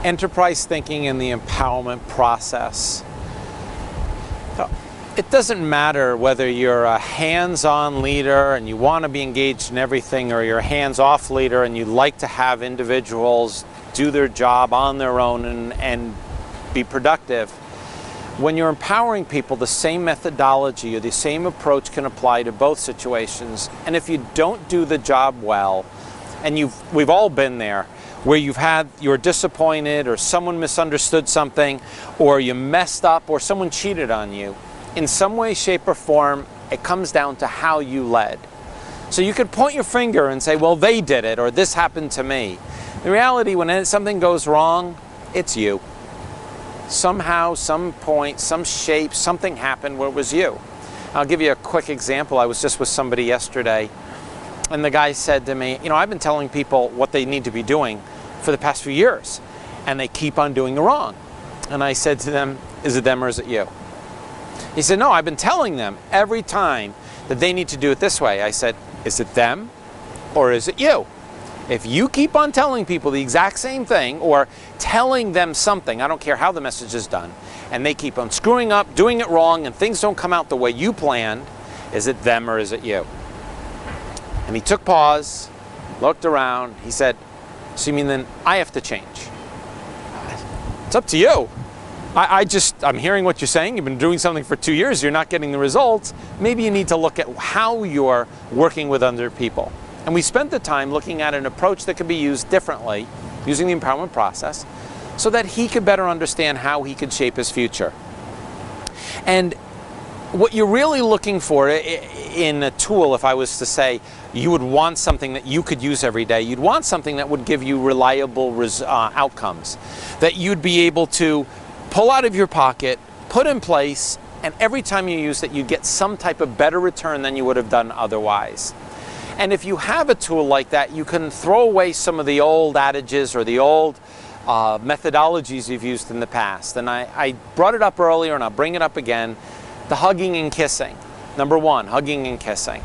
enterprise thinking and the empowerment process. So it doesn't matter whether you're a hands-on leader and you want to be engaged in everything, or you're a hands-off leader and you like to have individuals do their job on their own and be productive. When you're empowering people, the same methodology or the same approach can apply to both situations. And if you don't do the job well, and we've all been there, where you're disappointed, or someone misunderstood something, or you messed up, or someone cheated on you, in some way, shape, or form, it comes down to how you led. So you could point your finger and say, well, they did it, or this happened to me. In reality, when something goes wrong, it's you. Somehow, some point, some shape, something happened where it was you. I'll give you a quick example. I was just with somebody yesterday, and the guy said to me, I've been telling people what they need to be doing for the past few years, and they keep on doing it wrong. And I said to them, is it them or is it you? He said, no, I've been telling them every time that they need to do it this way. I said, is it them or is it you? If you keep on telling people the exact same thing, or telling them something, I don't care how the message is done, and they keep on screwing up, doing it wrong, and things don't come out the way you planned, is it them or is it you? And he took pause, looked around, he said, so you mean then I have to change? It's up to you. I'm hearing what you're saying. You've been doing something for 2 years, you're not getting the results. Maybe you need to look at how you're working with other people. And we spent the time looking at an approach that could be used differently, using the empowerment process, so that he could better understand how he could shape his future. And what you're really looking for in a tool, if I was to say, you would want something that you could use every day, you'd want something that would give you reliable outcomes, that you'd be able to pull out of your pocket, put in place, and every time you use it, you get some type of better return than you would have done otherwise. And if you have a tool like that, you can throw away some of the old adages or the old methodologies you've used in the past. And I brought it up earlier, and I'll bring it up again, the hugging and kissing. Number one, hugging and kissing.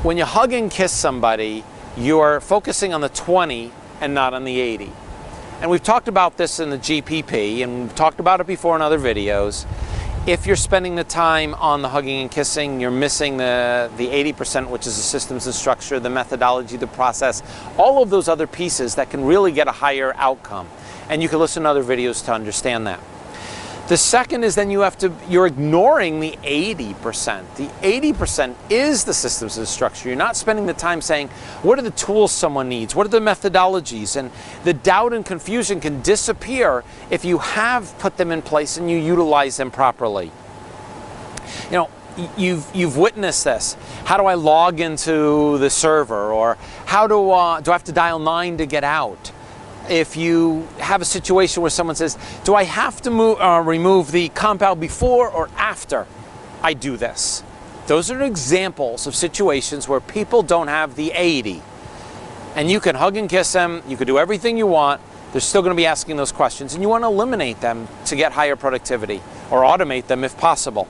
When you hug and kiss somebody, you're focusing on the 20 and not on the 80. And we've talked about this in the GPP, and we've talked about it before in other videos. If you're spending the time on the hugging and kissing, you're missing the 80%, which is the systems and structure, the methodology, the process, all of those other pieces that can really get a higher outcome. And you can listen to other videos to understand that. The second is then you're ignoring the 80%. The 80% is the systems and structure. You're not spending the time saying, what are the tools someone needs? What are the methodologies? And the doubt and confusion can disappear if you have put them in place and you utilize them properly. You've witnessed this. How do I log into the server? Or how do I have to dial 9 to get out? If you have a situation where someone says, do I have to remove the compound before or after I do this? Those are examples of situations where people don't have the 80. And you can hug and kiss them, you can do everything you want, they're still going to be asking those questions, and you want to eliminate them to get higher productivity, or automate them if possible.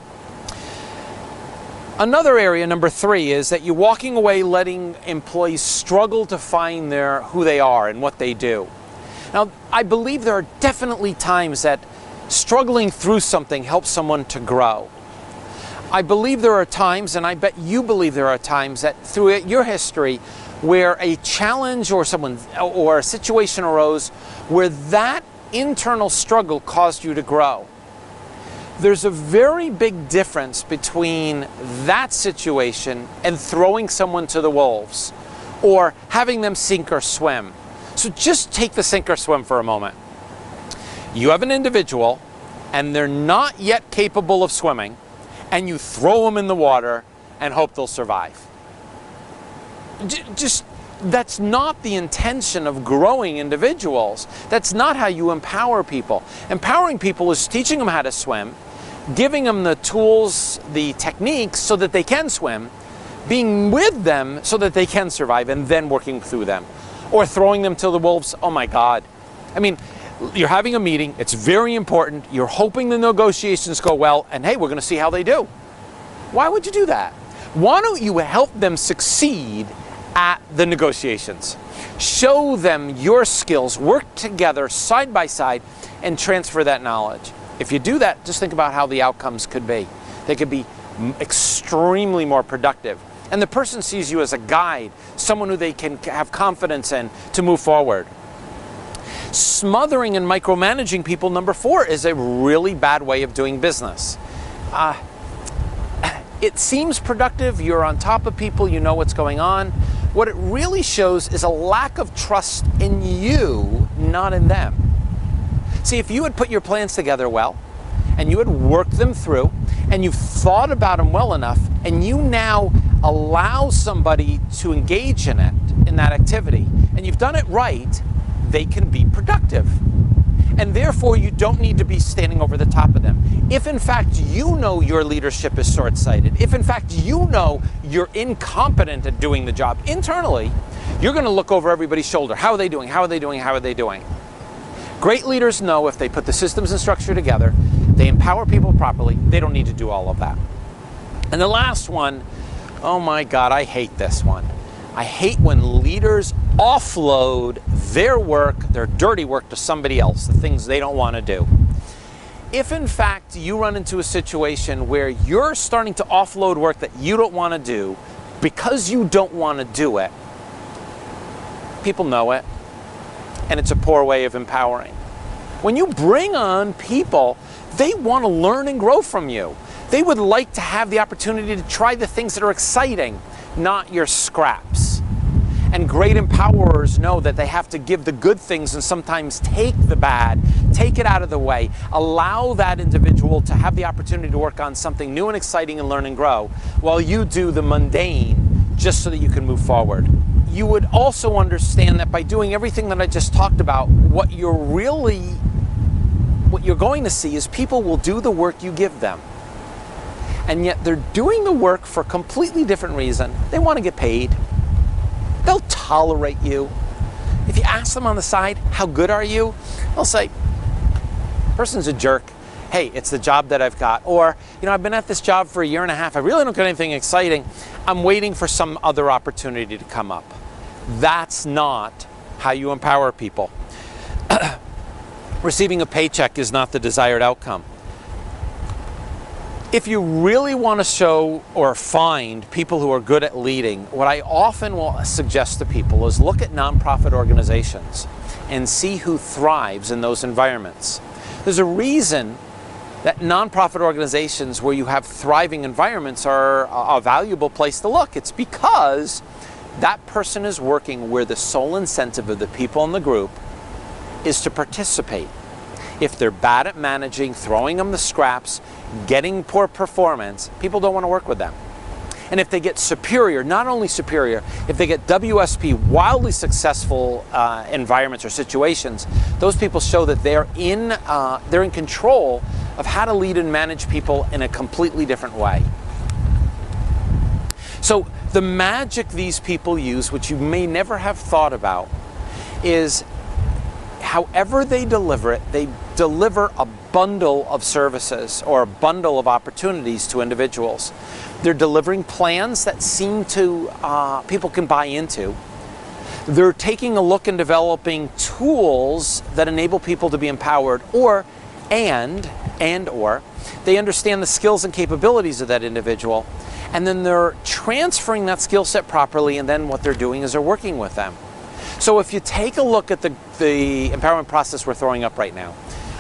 Another area, number 3, is that you're walking away letting employees struggle to find who they are and what they do. Now, I believe there are definitely times that struggling through something helps someone to grow. I believe there are times, and I bet you believe there are times, that through your history where a challenge or a situation arose where that internal struggle caused you to grow. There's a very big difference between that situation and throwing someone to the wolves, or having them sink or swim. So just take the sink or swim for a moment. You have an individual and they're not yet capable of swimming, and you throw them in the water and hope they'll survive. That's not the intention of growing individuals. That's not how you empower people. Empowering people is teaching them how to swim, giving them the tools, the techniques so that they can swim, being with them so that they can survive, and then working through them. Or throwing them to the wolves, oh my God. I mean, you're having a meeting, it's very important, you're hoping the negotiations go well, and hey, we're going to see how they do. Why would you do that? Why don't you help them succeed at the negotiations. Show them your skills, work together side by side, and transfer that knowledge. If you do that, just think about how the outcomes could be. They could be extremely more productive. And the person sees you as a guide, someone who they can have confidence in to move forward. Smothering and micromanaging people, number 4, is a really bad way of doing business. It seems productive, you're on top of people, you know what's going on. What it really shows is a lack of trust in you, not in them. See, if you had put your plans together well, and you had worked them through, and you've thought about them well enough, and you now allow somebody to engage in it, in that activity, and you've done it right, they can be productive. And therefore, you don't need to be standing over the top of them. If in fact you know your leadership is short-sighted, if in fact you know you're incompetent at doing the job internally, you're going to look over everybody's shoulder. How are they doing? How are they doing? How are they doing? Great leaders know if they put the systems and structure together, they empower people properly, they don't need to do all of that. And the last one, oh my God, I hate this one. I hate when leaders offload their work, their dirty work, to somebody else, the things they don't want to do. If in fact you run into a situation where you're starting to offload work that you don't want to do because you don't want to do it, people know it, and it's a poor way of empowering. When you bring on people, they want to learn and grow from you. They would like to have the opportunity to try the things that are exciting, not your scraps. And great empowerers know that they have to give the good things and sometimes take the bad, take it out of the way, allow that individual to have the opportunity to work on something new and exciting and learn and grow, while you do the mundane just so that you can move forward. You would also understand that by doing everything that I just talked about, what you're going to see is people will do the work you give them. And yet they're doing the work for a completely different reason. They want to get paid. They'll tolerate you. If you ask them on the side, how good are you? They'll say, person's a jerk. Hey, it's the job that I've got. Or, I've been at this job for 1.5 years. I really don't get anything exciting. I'm waiting for some other opportunity to come up. That's not how you empower people. Receiving a paycheck is not the desired outcome. If you really want to show or find people who are good at leading, what I often will suggest to people is look at nonprofit organizations and see who thrives in those environments. There's a reason that nonprofit organizations where you have thriving environments are a valuable place to look. It's because that person is working where the sole incentive of the people in the group is to participate. If they're bad at managing, throwing them the scraps, getting poor performance, people don't want to work with them. And if they get superior, not only superior, if they get WSP, wildly successful environments or situations, those people show that they're in control of how to lead and manage people in a completely different way. So the magic these people use, which you may never have thought about, is however they deliver it, they deliver a bundle of services or a bundle of opportunities to individuals. They're delivering plans that seem to, people can buy into. They're taking a look and developing tools that enable people to be empowered, or they understand the skills and capabilities of that individual, and then they're transferring that skill set properly, and then what they're doing is they're working with them. So if you take a look at the empowerment process we're throwing up right now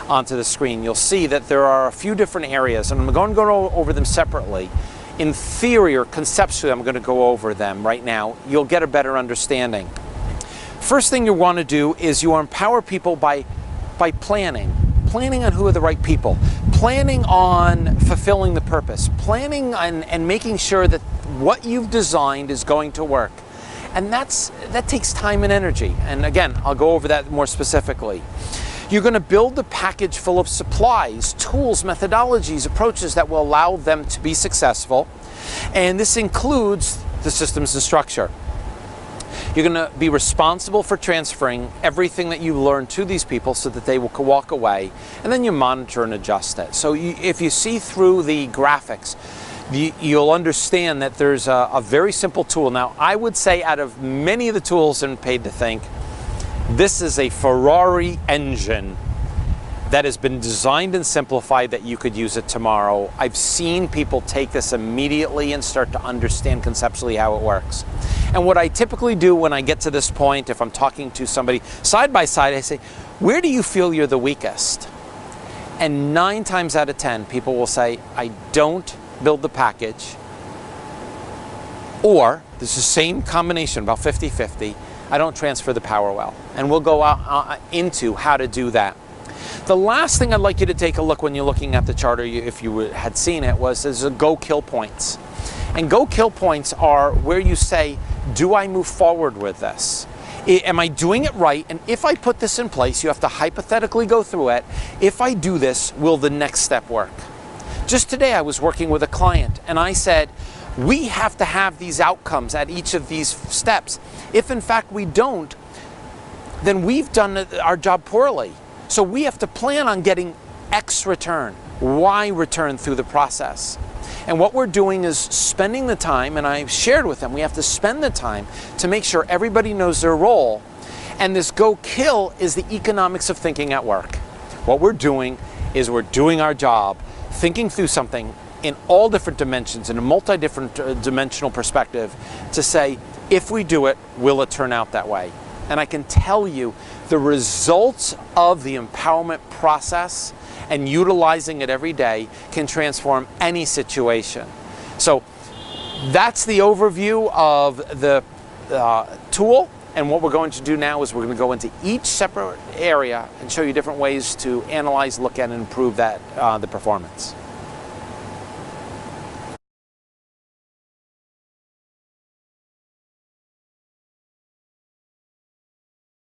onto the screen, you'll see that there are a few different areas, and I'm going to go over them separately. In theory or conceptually, I'm going to go over them right now. You'll get a better understanding. First thing you want to do is you empower people by planning. Planning on who are the right people. Planning on fulfilling the purpose. Planning on and making sure that what you've designed is going to work. And that takes time and energy. And again, I'll go over that more specifically. You're going to build a package full of supplies, tools, methodologies, approaches that will allow them to be successful. And this includes the systems and structure. You're going to be responsible for transferring everything that you learn to these people so that they will walk away, and then you monitor and adjust it. So if you see through the graphics, you'll understand that there's a very simple tool. Now, I would say out of many of the tools in Paid to Think, this is a Ferrari engine that has been designed and simplified that you could use it tomorrow. I've seen people take this immediately and start to understand conceptually how it works. And what I typically do when I get to this point, if I'm talking to somebody side by side, I say, where do you feel you're the weakest? And 9 times out of 10, people will say, I don't build the package, or this is the same combination, about 50-50, I don't transfer the power well. And we'll go into how to do that. The last thing I'd like you to take a look when you're looking at the chart, or if you had seen it, was there's a go kill points. And go kill points are where you say, do I move forward with this? Am I doing it right? And if I put this in place, you have to hypothetically go through it. If I do this, will the next step work? Just today I was working with a client and I said, we have to have these outcomes at each of these steps. If in fact we don't, then we've done our job poorly. So we have to plan on getting X return, Y return through the process. And what we're doing is spending the time, and I shared with them, we have to spend the time to make sure everybody knows their role. And this go kill is the economics of thinking at work. What we're doing is we're doing our job, thinking through something in all different dimensions, in a multi-different dimensional perspective, to say, if we do it, will it turn out that way? And I can tell you the results of the empowerment process and utilizing it every day can transform any situation. So that's the overview of the tool. And what we're going to do now is we're going to go into each separate area and show you different ways to analyze, look at, and improve that the performance.